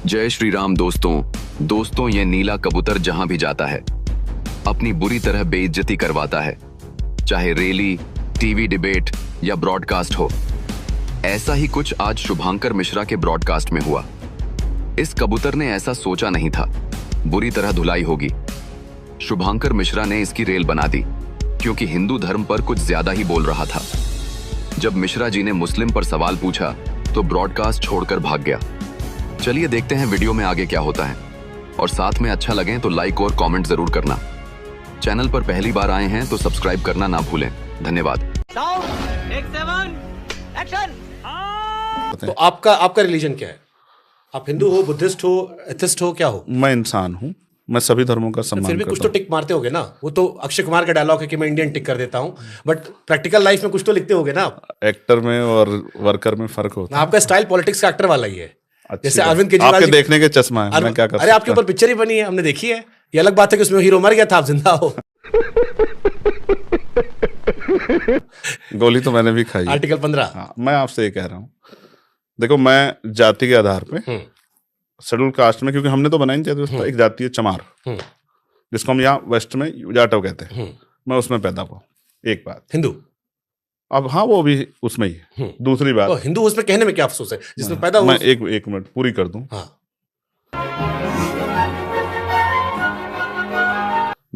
जय श्री राम दोस्तों ये नीला कबूतर जहां भी जाता है अपनी बुरी तरह बेइज्जती करवाता है, चाहे रैली, टीवी डिबेट या ब्रॉडकास्ट हो। ऐसा ही कुछ आज शुभांकर मिश्रा के ब्रॉडकास्ट में हुआ। इस कबूतर ने ऐसा सोचा नहीं था बुरी तरह धुलाई होगी। शुभांकर मिश्रा ने इसकी रेल बना दी क्योंकि हिंदू धर्म पर कुछ ज्यादा ही बोल रहा था। जब मिश्रा जी ने मुस्लिम पर सवाल पूछा तो ब्रॉडकास्ट छोड़कर भाग गया। चलिए देखते हैं वीडियो में आगे क्या होता है, और साथ में अच्छा लगे तो लाइक और कमेंट जरूर करना। चैनल पर पहली बार आए हैं तो सब्सक्राइब करना ना भूलें। धन्यवाद। तो आपका रिलीजन क्या है? आप हिंदू हो, बुद्धिस्ट हो, एथिस्ट हो, क्या हो? मैं इंसान हूँ, मैं सभी धर्मों का सम्मान फिर भी करता कुछ तो टिक मारते होगे ना। वो तो अक्षय कुमार का डायलॉग है कि मैं इंडियन टिक कर देता हूँ, बट प्रैक्टिकल लाइफ में कुछ तो लिखते होगे ना आप। एक्टर में और वर्कर में फर्क होता है। आपका स्टाइल पॉलिटिक्स का एक्टर वाला ही है। जैसे बात। अरविंद केजरीवाल आपके देखने के चश्मा है, मैं क्या कर अरे आपके ऊपर पिक्चर ही बनी है, हमने देखी है। ये अलग बात है कि उसमें हीरो मर गया था, आप जिंदा हो। गोली तो मैंने भी खाई। आर्टिकल 15। हाँ, मैं आपसे ये कह रहा हूँ, देखो मैं जाति के आधार पे शेड्यूल कास्ट में, क्योंकि हमने तो बनाई नहीं चाहिए, एक जाति है चमार, जिसको हम यहाँ वेस्ट में जाटव कहते हैं, मैं उसमें पैदा हुआ। एक बात हिंदू, अब हाँ वो भी उसमें ही है। दूसरी बात, तो हिंदू उसमें कहने में क्या अफसोस है जिसमें पैदा हुआ? मैं एक मिनट पूरी कर दूं। हाँ।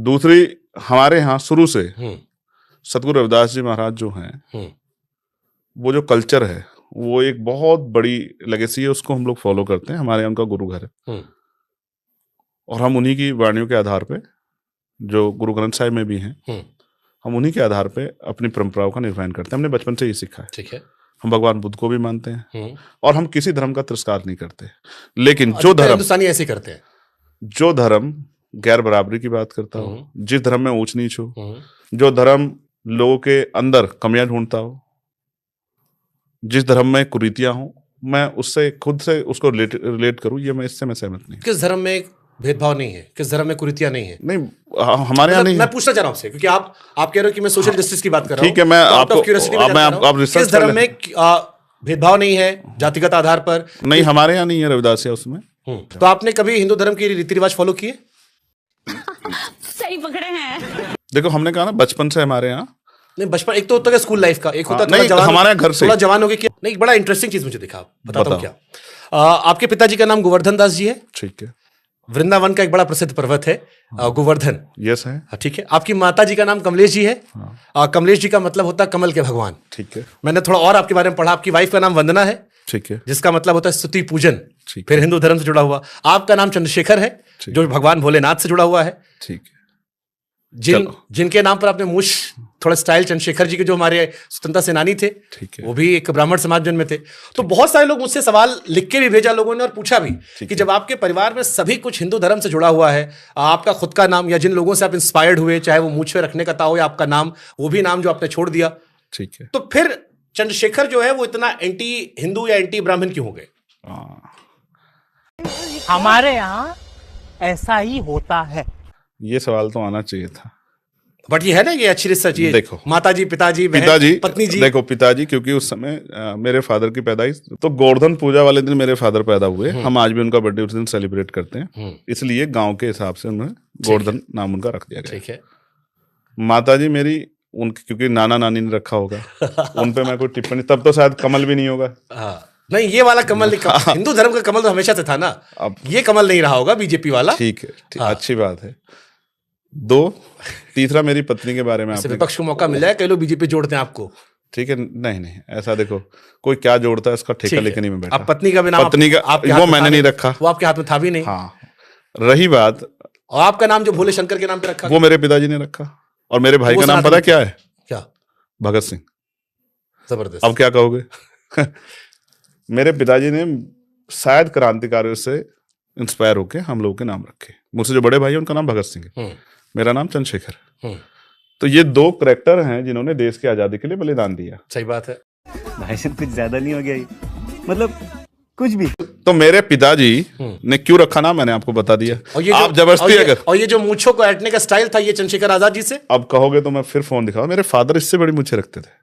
दूसरी, हमारे यहाँ शुरू से सतगुरु रविदास जी महाराज जो हैं, वो जो कल्चर है वो एक बहुत बड़ी लेगेसी है, उसको हम लोग फॉलो करते हैं। हमारे यहाँ उनका गुरु घर है और हम उन्हीं की वाणियों के आधार पे, जो गुरु ग्रंथ साहिब में भी हैं, हम उन्हीं के आधार पे अपनी परंपराओं का निर्वहन करते हैं। हमने बचपन से ही सीखा है। ठीक है। हम भगवान बुद्ध को भी मानते हैं और हम किसी धर्म का तिरस्कार नहीं करते, लेकिन जो धर्म, हिंदुस्तानी ऐसे करते हैं, जो धर्म गैर बराबरी की बात करता हो, जिस धर्म में ऊंच नीच हो, जो धर्म लोगों के अंदर कमियां ढूंढता हो, जिस धर्म में कुरीतियां हो, मैं उससे खुद से उसको रिलेट करूं, ये मैं इससे मैं सहमत नहीं। किस धर्म में भेदभाव नहीं है? किस धर्म में कुरीतियां नहीं है? नहीं, हमारे यहाँ नहीं। मैं पूछना चाह रहा हूं आपसे, क्योंकि आप कह रहे हो कि मैं सोशल जस्टिस की बात कर रहा हूं। ठीक है, मैं आपको किस धर्म में भेदभाव नहीं है जातिगत आधार पर? नहीं, हमारे यहाँ नहीं है रविदास उसमें। तो आपने कभी हिंदू धर्म के रीति रिवाज फॉलो किए? सही पकड़े हैं। देखो, हमने कहा ना बचपन से हमारे यहाँ। नहीं, बचपन एक तो होता है स्कूल लाइफ का, एक होता है नहीं, हमारे घर से थोड़ा जवान हो गया। नहीं, बड़ा इंटरेस्टिंग चीज मुझे दिखा, बताता हूँ क्या। आपके पिताजी का नाम गोवर्धन दास जी है। ठीक है। वृंदावन का एक बड़ा प्रसिद्ध पर्वत है गोवर्धन। यस है। ठीक है। आपकी माता जी का नाम कमलेश जी है। कमलेश जी का मतलब होता है कमल के भगवान। ठीक है। मैंने थोड़ा और आपके बारे में पढ़ा। आपकी वाइफ का नाम वंदना है। ठीक है। जिसका मतलब होता है स्तुति पूजन, ठीक। फिर हिंदू धर्म से जुड़ा हुआ। आपका नाम चंद्रशेखर है, जो भगवान भोलेनाथ से जुड़ा हुआ है। ठीक है। जिनके नाम पर आपने मुझ थोड़ा स्टाइल, चंद्रशेखर जी के जो हमारे स्वतंत्रता सेनानी थे, ठीक है, वो भी एक ब्राह्मण समाज में थे। तो बहुत सारे लोग मुझसे सवाल लिख के भी भेजा लोगों ने, और पूछा भी कि जब आपके परिवार में सभी कुछ हिंदू धर्म से जुड़ा हुआ है, आपका खुद का नाम या जिन लोगों से आप इंस्पायर्ड हुए, चाहे वो मूंछ पे रखने का था हो या आपका नाम, वो भी नाम जो आपने छोड़ दिया, ठीक है, तो फिर चंद्रशेखर जो है वो इतना एंटी हिंदू या एंटी ब्राह्मण क्यों हो गए? हमारे यहाँ ऐसा ही होता है। ये सवाल तो आना चाहिए था, बट ये है ना, ये अच्छी रिसर्च। ये देखो, माताजी, पिताजी, पत्नी जी। देखो, पिताजी, क्योंकि उस समय मेरे फादर की पैदाइश तो गोवर्धन पूजा वाले दिन मेरे फादर पैदा हुए। हम आज भी उनका बर्थडे उस दिन सेलिब्रेट करते हैं, इसलिए गांव के हिसाब से उन्हें गोवर्धन नाम उनका रख दिया गया। ठीक है। माताजी मेरी, उनकी क्योंकि नाना नानी ने रखा होगा, उन पे मैं कोई टिप्पणी, तब तो शायद कमल भी नहीं होगा। नहीं, ये वाला कमल नहीं, हिंदू धर्म का कमल तो हमेशा से था ना। अब ये कमल नहीं रहा होगा बीजेपी वाला। ठीक है, अच्छी बात है। तीसरा, मेरी पत्नी के बारे में विपक्ष को मौका मिल जाए, कई लोग बीजेपी जोड़ते हैं आपको। ठीक है, नहीं, ऐसा देखो, कोई क्या जोड़ता है उसका ठेका लेके नहीं मैं बैठा। आप पत्नी का भी नाम, पत्नी का वो मैंने नहीं रखा, वो आपके हाथ में था भी नहीं। हाँ, रही बात, और आपका नाम जो भोले शंकर के नाम पे रखा, वो मेरे पिताजी ने रखा। और मेरे भाई का नाम पता क्या है? क्या? भगत सिंह। जबरदस्त। अब क्या कहोगे? मेरे पिताजी ने शायद क्रांतिकारियों से इंस्पायर होके हम लोगों के नाम रखे। मुझसे जो बड़े भाई है उनका नाम भगत सिंह है, मेरा नाम चंद्रशेखर। तो ये दो करैक्टर हैं जिन्होंने देश की आजादी के लिए बलिदान दिया। सही बात है भाई साहब, कुछ ज्यादा नहीं हो गया ये? मतलब कुछ भी। तो मेरे पिताजी ने क्यों रखा नाम मैंने आपको बता दिया। आप जबरदस्ती अगर, और ये जो मूंछों को ऐटने का स्टाइल था, ये चंद्रशेखर आजाद जी से। अब कहोगे तो मैं फिर फोन दिखाऊं, मेरे फादर इससे बड़ी मूंछें रखते थे।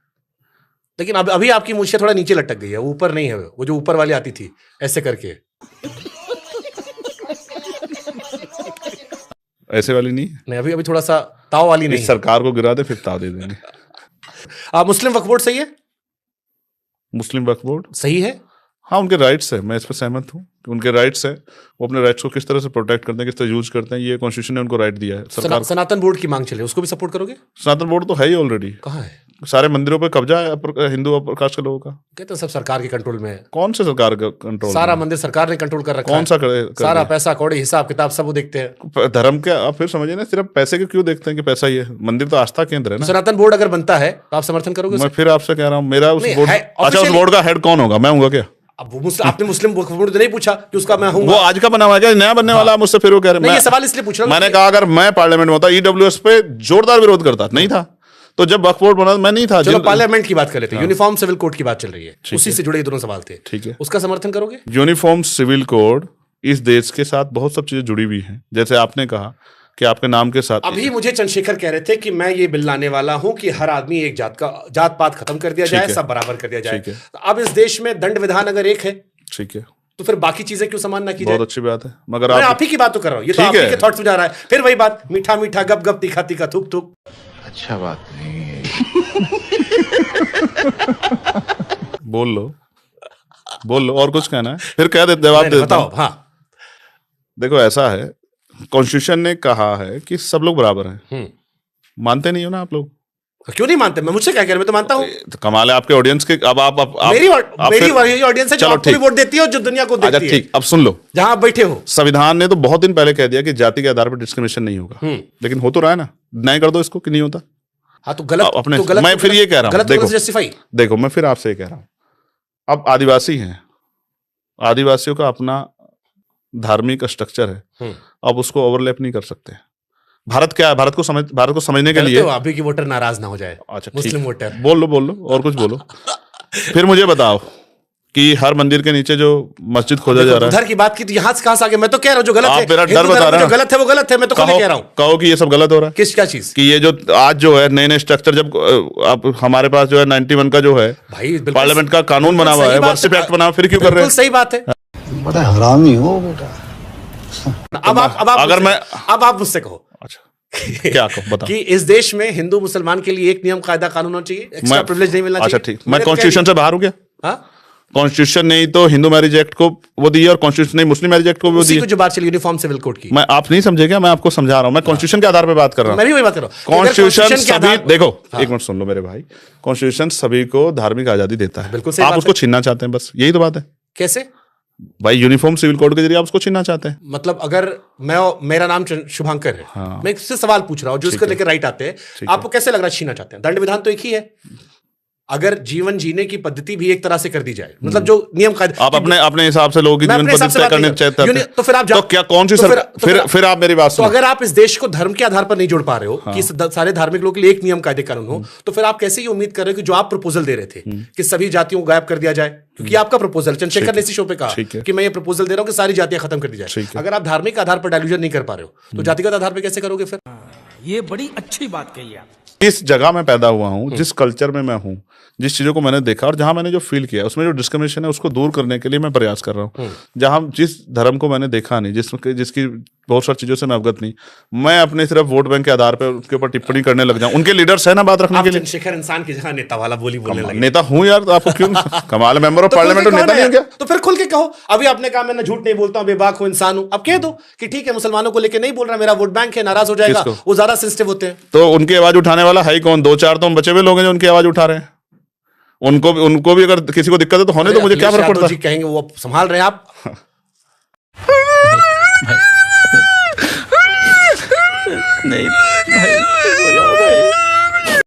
लेकिन अभी आपकी मूंछें थोड़ा नीचे लटक गई है, ऊपर नहीं है। वो जो ऊपर वाली आती थी ऐसे करके, ऐसे वाली नहीं है। नहीं, अभी अभी थोड़ा सा ताव वाली नहीं इस सरकार को गिरा दे फिर ताव दे देंगे। मुस्लिम वक्फ बोर्ड सही है? मुस्लिम वक्फ बोर्ड सही है। हाँ, उनके राइट्स है, मैं इस पर सहमत हूँ कि उनके राइट्स है। वो अपने राइट्स को किस तरह से प्रोटेक्ट करते हैं, किस तरह यूज करते हैं, ये कॉन्स्टिट्यूशन ने उनको राइट दिया है। सरकार सनातन बोर्ड की मांग चले, उसको भी सपोर्ट करोगे? सनातन बोर्ड तो है ही ऑलरेडी। कहाँ है? सारे मंदिरों पे कब्जा है हिंदू अपर कास्ट के लोगों का। कहते हैं सब सरकार के कंट्रोल में है। कौन से सरकार का कंट्रोल? सारा मंदिर सरकार ने कंट्रोल कर रखा कौन है। सा सारा पैसा कौड़ी हिसाब किताब सब वो देखते हैं। धर्म के आप फिर समझिए ना, सिर्फ पैसे के क्यों देखते हैं कि पैसा ही है? मंदिर तो आस्था केंद्र है ना। सनातन बोर्ड अगर बनता है तो आप समर्थन करोगे? मैं फिर आपसे कह रहा हूँ, मेरा उस नहीं, बोर्ड, है, अच्छा उस officially- बोर्ड का हेड कौन होगा? मैं हूँगा क्या? अब आपने मुस्लिम वक्फ बोर्ड तो नहीं पूछा कि उसका मैं हूँ? वो आज का बना हुआ है क्या? नया बनने वाला? मुझसे फिर वो कह रहे नहीं, ये सवाल इसलिए पूछ रहा हूँ मैंने कि- कहा अगर मैं पार्लियामेंट में होता, ईडब्ल्यूएस पे जोरदार विरोध करता नहीं था। तो जब वक्फ बोर्ड बना मैं नहीं था। चलो पार्लियामेंट की बात कर लेते हैं। यूनिफॉर्म सिविल कोड की बात चल रही है, उसी से जुड़े ये दोनों सवाल थे। ठीक है, उसका समर्थन करोगे? यूनिफॉर्म सिविल कोड इस देश के साथ बहुत सब चीजें जुड़ी हुई हैं। जैसे आपने कहा कि आपके नाम के साथ, अभी मुझे चंद्रशेखर कह रहे थे कि मैं ये बिल लाने वाला हूं कि हर आदमी एक जात पात खत्म कर दिया जाए, सब बराबर कर दिया जाए। ठीक है। तो अब इस देश में दंड विधान अगर एक है, ठीक है, तो फिर बाकी चीजें क्यों समान ना की जाए? बहुत अच्छी बात है, मगर मैं आप ही की बात तो कर रहा हूं, ये तो ठीक आप ही है। के थॉट्स में जा रहा है। फिर वही बात, मीठा मीठा गप गप तीखा तीखा थूक थूक। अच्छा बात नहीं है। बोल लो और कुछ कहना है फिर कह दे, जवाब दे देता बताओ। हूं। हाँ, देखो ऐसा है, कॉन्स्टिट्यूशन ने कहा है कि सब लोग बराबर हैं। मानते नहीं हो ना आप लोग? क्यों नहीं मानते? मैं मुझसे क्या कह रहे, मैं तो मानता हूँ। तो कमाल है आपके ऑडियंस के। अब आप मेरी फिर- ऑडियंस है जो चलो आपको भी ठीक। वोट देती है और जो दुनिया को अच्छा देती है, ठीक, अब सुन लो। जहां आप बैठे हो। संविधान ने तो बहुत दिन पहले कह दिया कि जाति के आधार पर डिस्क्रिमिनेशन नहीं होगा, लेकिन हो तो रहा है ना। नहीं कर दो इसको कि नहीं होता। हाँ, तो गलत अपने तो गलत मैं फिर ये कह रहा हूं, गलत देखो जस्टिफाई। देखो मैं फिर आपसे ये कह रहा हूं, अब आदिवासी हैं, आदिवासियों का अपना धार्मिक स्ट्रक्चर है, अब उसको ओवरलैप नहीं कर सकते। भारत क्या है? भारत को समझने के लिए अभी की वोटर नाराज ना हो जाए। अच्छा मुस्लिम वोटर। बोल लो और कुछ बोलो। फिर मुझे बताओ कि हर मंदिर के नीचे जो मस्जिद खोदा जा रहा है, उधर की बात की तो यहाँ से कहाँ से आ गया? मैं तो कह रहा हूँ जो गलत आप है, मेरा डर हिंदू बता धर्म में रहे जो हो। गलत है वो गलत है, मैं तो खुद ही कह रहा हूँ। कहो कि ये सब गलत हो रहा है। किस क्या चीज? कि ये जो आज जो है नए स्ट्रक्चर, जब आप हमारे पास जो है 91 का जो है भाई बिल्कुल पार्लियामेंट का कानून बना हुआ है, वर्शिप एक्ट बना, फिर क्यों कर रहे बिल्कुल हैं? सही बात है। बड़ा हरामी हो बेटा। अब अगर आप मुझसे कहो अच्छा क्या कहो, बताओ। कि इस देश में हिंदू मुसलमान के लिए एक नियम कायदा कानून होना चाहिए, एक्स्ट्रा प्रिविलेज नहीं मिलना चाहिए। अच्छा ठीक, मैं कॉन्स्टिट्यूशन से बाहर हो गया। हाँ, कॉन्स्टिट्यूशन ने ही तो हिंदू मैरिज एक्ट को वो दी और कॉन्स्टिट्यूशन ने मुस्लिम मैरिज एक्ट को भी वो उसी दी। को जो बात चली यूनिफॉर्म सिविल कोड की, मैं आप नहीं समझे क्या? मैं आपको समझा रहा हूं, मैं कॉन्स्टिट्यूशन के आधार पर बात कर रहा हूं। मैं भी वही बात कर रहा हूँ। कॉन्स्टिट्यूशन के सभी, आधार- देखो हाँ। एक मिनट सुन लो मेरे भाई, कॉन्स्टिट्यूशन सभी को धार्मिक आजादी देता है। बिल्कुल सही आप बात उसको है। छीनना चाहते हैं, बस यही तो बात है कैसे? भाई। यूनिफॉर्म सिविल कोड के जरिए आप उसको छीनना चाहते हैं। मतलब अगर मेरा नाम शुभांकर है, हाँ। मैं इससे सवाल पूछ रहा हूँ, जो इसको लेकर राइट आते हैं, आपको कैसे लग रहा है छीनना चाहते हैं? दंड विधान तो एक ही है। अगर जीवन जीने की पद्धति भी एक तरह से कर दी जाए, मतलब जो नियम कायदे, आप अपने हिसाब से लोगों की मैं जीवन अपने हिसाब से पद्धति बात करने नहीं चाहते कर- हैं, तो फिर आप तो क्या कौन सी फिर आप मेरी बात तो सुनो। अगर आप इस देश को धर्म के आधार पर नहीं जोड़ पा रहे हो कि सारे धार्मिक लोगों के लिए एक नियम कायदे कानून हो, तो फिर आप कैसे ये उम्मीद कर रहे हो कि जो आप प्रपोजल दे रहे थे कि सभी जातियों को गायब कर दिया जाए, क्योंकि आपका प्रपोजल चंद्रशेखर ने इसी शो पे कहा कि मैं ये प्रपोजल दे रहा हूं कि सारी जातियां खत्म कर दी जाए। अगर आप धार्मिक आधार पर डायल्यूजन नहीं कर पा रहे हो तो जातिगत आधार पर कैसे करोगे? फिर ये बड़ी अच्छी बात कही आप। जिस जगह में पैदा हुआ हूं, जिस कल्चर में मैं हूं, जिस चीजों को मैंने देखा और जहां मैंने जो फील किया, उसमें जो डिस्क्रिमिनेशन है उसको दूर करने के लिए मैं प्रयास कर रहा हूं। जहां जिस धर्म को मैंने देखा नहीं, जिसकी बहुत सारी चीजों से मैं अवगत नहीं, मैं अपने सिर्फ वोट बैंक के आधार पर उसके ऊपर टिप्पणी करने लग जाऊं। उनके लीडर्स है ना बात रखने आप के लिए। चंद्रशेखर इंसान की जगह नेता वाला बोलने लगे। नेता हूं यार, तो आपको क्यों कमाल है, मेंबर ऑफ तो खुल पार्लियामेंट के और नेता कहो नहीं ना हो क्या? यार। तो फिर खुल के कहो। अभी आपने कहा मैं झूठ नहीं बोलता हूं, बेबाक हूं, इंसान हूं। अब कह दो कि ठीक है, मुसलमानों को लेकर नहीं बोल रहा, मेरा वोट बैंक है, नाराज हो जाएगा। किसको? वो ज्यादा सेंसिटिव होते हैं। तो उनकी आवाज उठाने वाला है ही कौन? 2-4 तो हम बचे हुए लोग हैं जो उनकी आवाज उठा रहे हैं। उनको भी अगर किसी को दिक्कत है तो होने, तो मुझे क्या फर्क पड़ता है? जी कहेंगे वो संभाल रहे हैं आप।